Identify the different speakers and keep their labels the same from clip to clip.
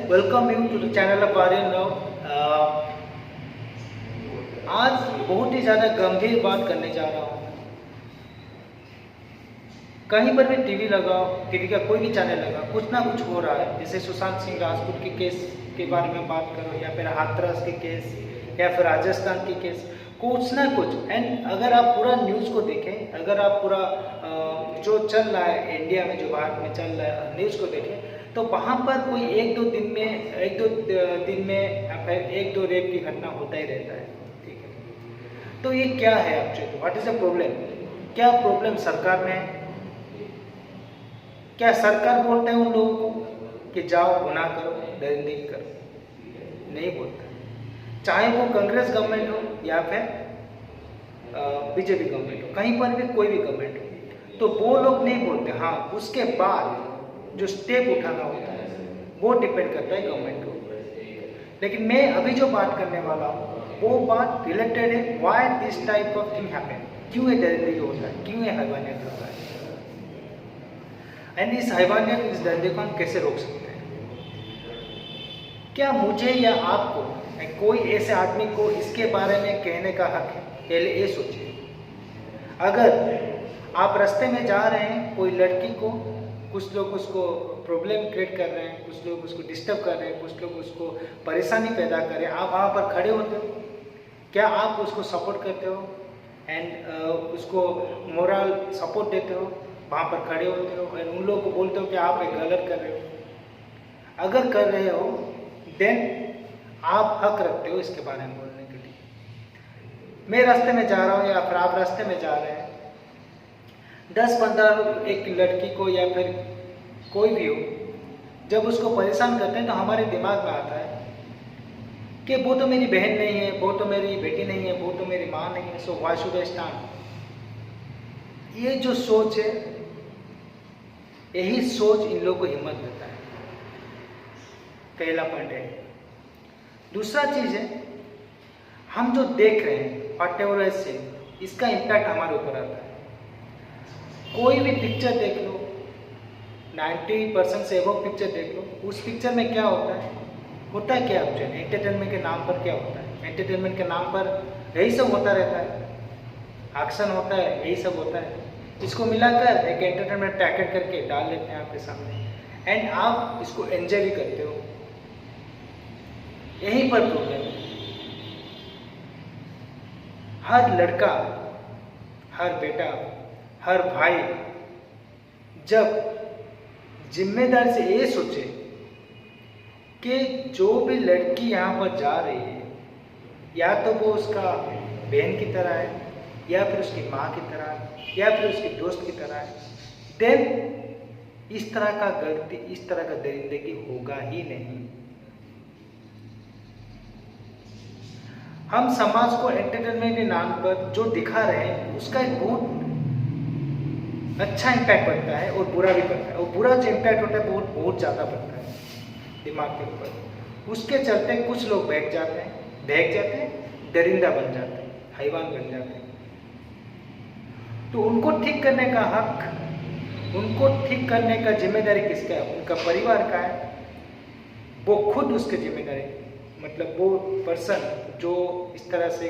Speaker 1: welcome you to the channel of Aryan Rao। आज बहुत ही ज़्यादा गंभीर बात करने जा रहा हूँ। कहीं पर भी टीवी लगाओ, टीवी का कोई भी चैनल लगाओ, कुछ ना कुछ हो रहा है। जैसे सुशांत सिंह राजपूत के केस के बारे में बात करो, या फिर हाथरस के केस, या फिर राजस्थान के केस, कुछ ना कुछ। एंड अगर आप पूरा न्यूज़ को देखें, अगर आप पूरा जो चल रहा है इंडिया में, जो भारत में चल रहा है न्यूज़ को देखें, तो वहाँ पर कोई एक दो दिन में या फिर एक दो रेप की घटना होता ही रहता है। ठीक है, तो ये क्या है actually, what is the problem? क्या प्रॉब्लम सरकार में है? क्या सरकार बोलते हैं उन लोगों को कि जाओ गुनाह करो, दरिंदगी करो? नहीं बोलते। चाहे वो कांग्रेस गवर्नमेंट हो या फिर बीजेपी गवर्नमेंट हो, कहीं पर भी कोई भी गवर्नमेंट हो, तो वो लोग नहीं बोलते। हाँ, उसके बाद जो स्टेप उठाना होता है वो डिपेंड करता है गवर्नमेंट के ऊपर। लेकिन मैं अभी जो बात करने वाला हूँ वो बात रिलेटेड है why this type of thing happen, क्यों ये दरिंदगी होता है, क्यों ये हैवानियत होता है, एंड इस हैवानियत, इस दरिंदगी को हम कैसे रोक सकते हैं। क्या मुझे या आपको, कोई ऐसे आदमी को इसके बारे में कहने का हक है? पहले ये सोचिए। अगर आप रास्ते में जा रहे हैं, कोई लड़की को, कुछ लोग उसको प्रॉब्लम क्रिएट कर रहे हैं, कुछ लोग उसको डिस्टर्ब कर रहे हैं, कुछ लोग उसको परेशानी पैदा कर रहे हैं, आप वहाँ पर खड़े होते हो, क्या आप उसको सपोर्ट करते हो एंड उसको मोरल सपोर्ट देते हो, वहाँ पर खड़े होते हो एंड उन लोगों को बोलते हो कि आप एक गलत कर रहे हो? अगर कर रहे हो देन आप हक रखते हो इसके बारे में बोलने के लिए। मैं रास्ते में जा रहा हूँ या फिर आप रास्ते में जा रहे हैं, 10-15 एक लड़की को या फिर कोई भी हो, जब उसको परेशान करते हैं तो हमारे दिमाग में आता है कि वो तो मेरी बहन नहीं है, वो तो मेरी बेटी नहीं है, वो तो मेरी माँ नहीं है, so why should I stand. ये जो सोच है, यही सोच इन लोगों को हिम्मत देता है। पहला पॉइंट है। दूसरा चीज़ है, हम जो देख रहे हैं व्हाट एवर आई से, इसका इम्पैक्ट हमारे ऊपर आता है। कोई भी पिक्चर देख लो, 90% से एबव पिक्चर देख लो, उस पिक्चर में क्या होता है क्या एक्चुअली एंटरटेनमेंट के नाम पर क्या होता है? एंटरटेनमेंट के नाम पर यही सब होता रहता है, एक्शन होता है, यही सब होता है। इसको मिलाकर एक एंटरटेनमेंट पैकेट करके डाल देते हैं आपके सामने एंड आप इसको एंजॉय भी करते हो। यहीं पर प्रॉब्लम है। हर लड़का, हर बेटा, हर भाई जब जिम्मेदारी से ये सोचे कि जो भी लड़की यहाँ पर जा रही है, या तो वो उसका बहन की तरह है, या फिर उसकी माँ की तरह है, या फिर उसकी दोस्त की तरह है, देन इस तरह का गलती, इस तरह का दरिंदगी होगा ही नहीं। हम समाज को एंटरटेनमेंट के नाम पर जो दिखा रहे हैं उसका एक बहुत अच्छा इम्पैक्ट पड़ता है और बुरा भी पड़ता है। और बुरा जो इम्पैक्ट होता है बहुत ज़्यादा पड़ता है दिमाग के ऊपर। उसके चलते कुछ लोग बहक जाते हैं, दरिंदा बन जाते हैं, हैवान बन जाते हैं। तो उनको ठीक करने का हक, उनको ठीक करने का जिम्मेदारी किसका है? उनका परिवार का है। वो खुद उसकी जिम्मेदारी, मतलब वो पर्सन जो इस तरह से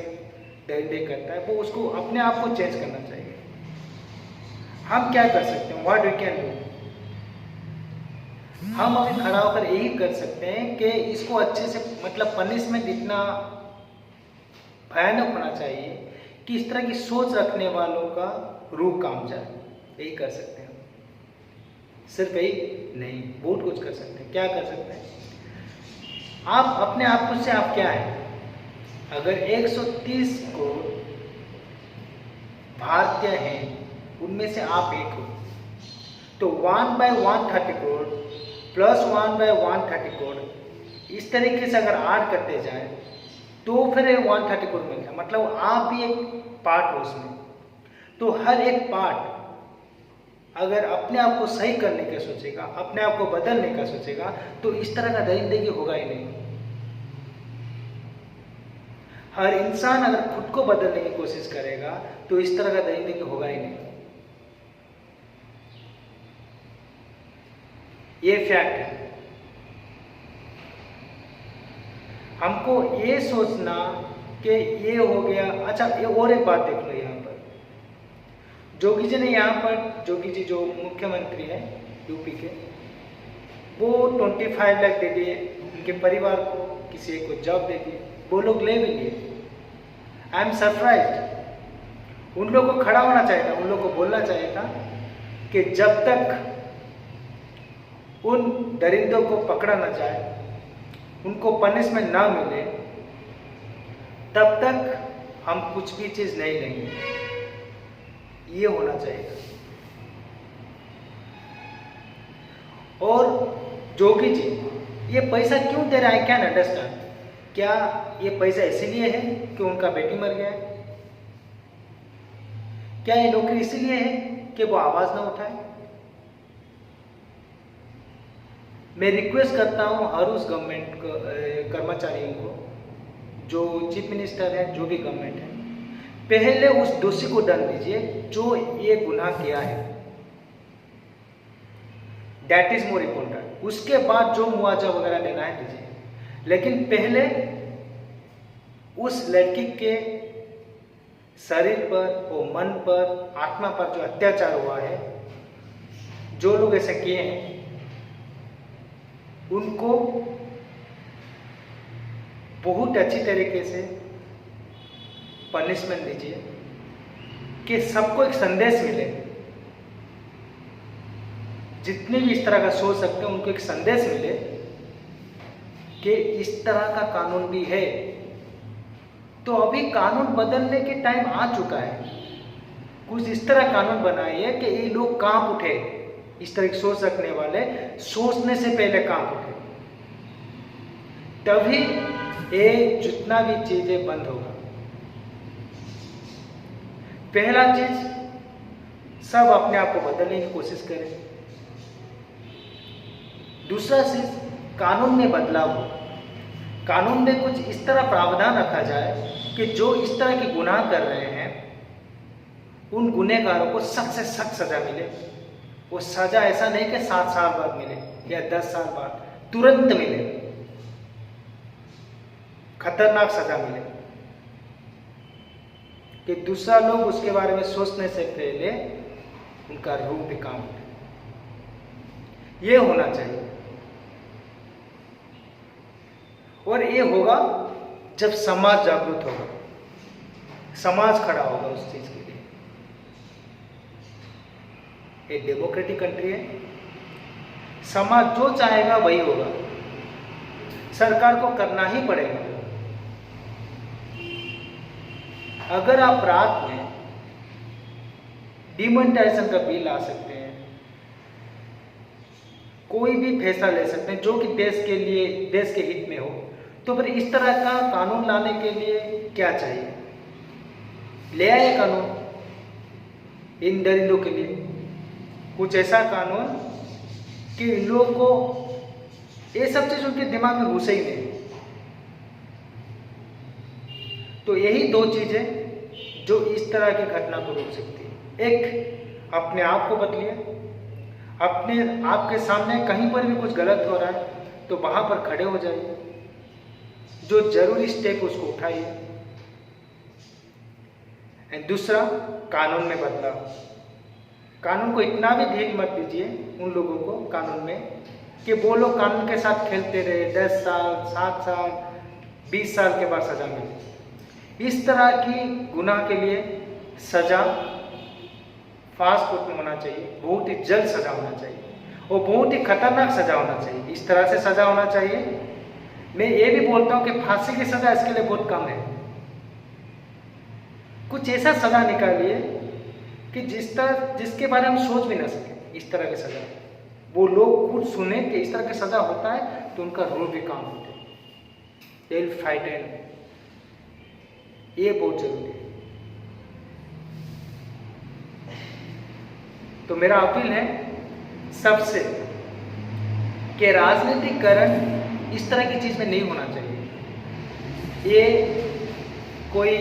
Speaker 1: दरिंदगी करता है, वो उसको अपने आप को चेंज करना चाहिए। हम क्या कर सकते हैं? What we can do? हम अभी खड़ा होकर यही कर सकते हैं कि इसको अच्छे से, मतलब पनिशमेंट इतना भयानक होना चाहिए कि इस तरह की सोच रखने वालों का रूह काम जाए। यही कर सकते हैं। सिर्फ यही नहीं, बहुत कुछ कर सकते हैं। क्या कर सकते हैं? आप अपने आप से आप क्या हैं? अगर 130 करोड़ भारतीय हैं, उनमें से आप एक हो, तो 1/130 करोड़ प्लस 1/130 करोड़ इस तरीके से अगर ऐड करते जाए तो फिर 130 करोड़ मिलता है। मतलब आप भी एक पार्ट हो उसमें। तो हर एक पार्ट अगर अपने आप को सही करने का सोचेगा, अपने आप को बदलने का सोचेगा, तो इस तरह का दरिंदगी होगा ही नहीं। हर इंसान अगर खुद को बदलने की कोशिश करेगा तो इस तरह का दरिंदगी होगा ही नहीं। ये फैक्ट है। हमको ये सोचना कि ये हो गया। अच्छा, ये और एक बात देख लो, यहाँ पर जोगी जी ने, यहाँ पर जोगी जी जो मुख्यमंत्री हैं यूपी के, वो 25 लाख दे दिए उनके परिवार को, किसी एक को जॉब दे दिए, वो लोग ले भी लिए। I am surprised. उन लोगों को खड़ा होना चाहिए था, उन लोगों को बोलना चाहिए था कि जब तक उन दरिंदों को पकड़ा न जाए, उनको पनिशमेंट ना मिले, तब तक हम कुछ भी चीज नहीं लेंगे। ये होना चाहिए। और जोगी जी ये पैसा क्यों दे रहा है, कैन अंडरस्टैंड। क्या ये पैसा इसीलिए है कि उनका बेटी मर गया है? क्या ये नौकरी इसीलिए है कि वो आवाज ना उठाए? मैं रिक्वेस्ट करता हूं हर उस गवर्नमेंट कर्मचारियों को, जो चीफ मिनिस्टर है, जो भी गवर्नमेंट है, पहले उस दोषी को दंड दीजिए जो ये गुनाह किया है। That is more important. उसके बाद जो मुआवजा वगैरह देना है दीजिए, लेकिन पहले उस लड़की के शरीर पर और मन पर, आत्मा पर जो अत्याचार हुआ है, जो लोग ऐसे किए हैं, उनको बहुत अच्छी तरीके से पनिशमेंट दीजिए कि सबको एक संदेश मिले। जितने भी इस तरह का सोच सकते हैं उनको एक संदेश मिले कि इस तरह का कानून भी है। तो अभी कानून बदलने के टाइम आ चुका है। कुछ इस तरह कानून बनाइए कि ये लोग कांप उठे, इस तरह की सोच रखने वाले सोचने से पहले कांप उठे, तभी ये जितना भी चीजें बंद होगा। पहला चीज, सब अपने आप को बदलने की कोशिश करें। दूसरा चीज, कानून में बदलाव हो। कानून में कुछ इस तरह प्रावधान रखा जाए कि जो इस तरह की गुनाह कर रहे हैं, उन गुनहगारों को सख्त से सख्त सजा मिले। वो सजा ऐसा नहीं कि 7 साल बाद मिले या 10 साल बाद, तुरंत मिले, खतरनाक सजा मिले कि दूसरा लोग उसके बारे में सोचने से पहले उनका रूह भी काम उठे। ये होना चाहिए। और ये होगा जब समाज जागरूक होगा, समाज खड़ा होगा उस चीज के लिए। एक डेमोक्रेटिक कंट्री है, समाज जो चाहेगा वही होगा, सरकार को करना ही पड़ेगा। अगर आप रात में डिमोनेटाइजेशन का बिल ला सकते हैं, कोई भी फैसला ले सकते हैं जो कि देश के लिए, देश के हित में हो, तो फिर इस तरह का कानून लाने के लिए क्या चाहिए? ले आए कानून इन दरिंदों के लिए, कुछ ऐसा कानून कि इन लोगों को ये सब चीज उनके दिमाग में घुसे ही नहीं। तो यही 2 चीजें जो इस तरह की घटना को रोक सकती है। एक, अपने आप को बदलिए। अपने आपके सामने कहीं पर भी कुछ गलत हो रहा है तो वहां पर खड़े हो जाइए, जो जरूरी स्टेप उसको उठाइए। एंड दूसरा, कानून में बदलाव। कानून को इतना भी ढील मत दीजिए उन लोगों को कानून में कि वो लोग कानून के साथ खेलते रहे, 10 साल, 7 साल, 20 साल के बाद सजा मिले। इस तरह की गुनाह के लिए सजा फास्ट कोर्ट में होना चाहिए, बहुत ही जल्द सजा होना चाहिए और बहुत ही खतरनाक सजा होना चाहिए। इस तरह से सजा होना चाहिए। मैं ये भी बोलता हूँ कि फांसी की सजा इसके लिए बहुत कम है। कुछ ऐसा सजा निकालिए कि जिसके बारे में हम सोच भी ना सके। इस तरह की सजा वो लोग खुद सुने कि इस तरह की सजा होता है तो उनका रूह भी काम होता है। दे विल फाइट एंड ये बहुत जरूरी है। तो मेरा अपील है सबसे कि राजनीतिकरण इस तरह की चीज में नहीं होना चाहिए। ये कोई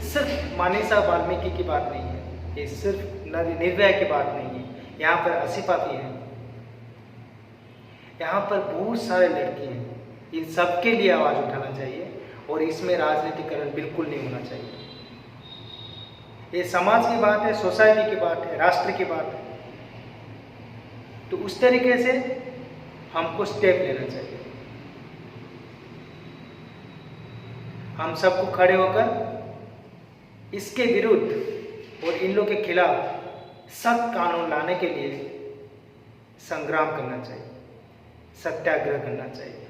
Speaker 1: सिर्फ मानेसा वाल्मीकि की बात नहीं है, ये सिर्फ निर्भया की बात नहीं है। यहाँ पर आसिफा भी है, यहाँ पर बहुत सारे लड़के हैं, इन सब के लिए आवाज़ उठाना चाहिए और इसमें राजनीतिकरण बिल्कुल नहीं होना चाहिए। ये समाज की बात है, सोसाइटी की बात है, राष्ट्र की बात है। तो उस तरीके से हमको स्टेप लेना चाहिए। हम सबको खड़े होकर इसके विरुद्ध और इन लोग के खिलाफ सख्त कानून लाने के लिए संग्राम करना चाहिए, सत्याग्रह करना चाहिए।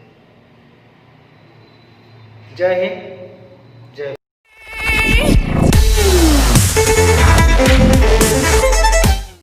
Speaker 1: जय हिंद।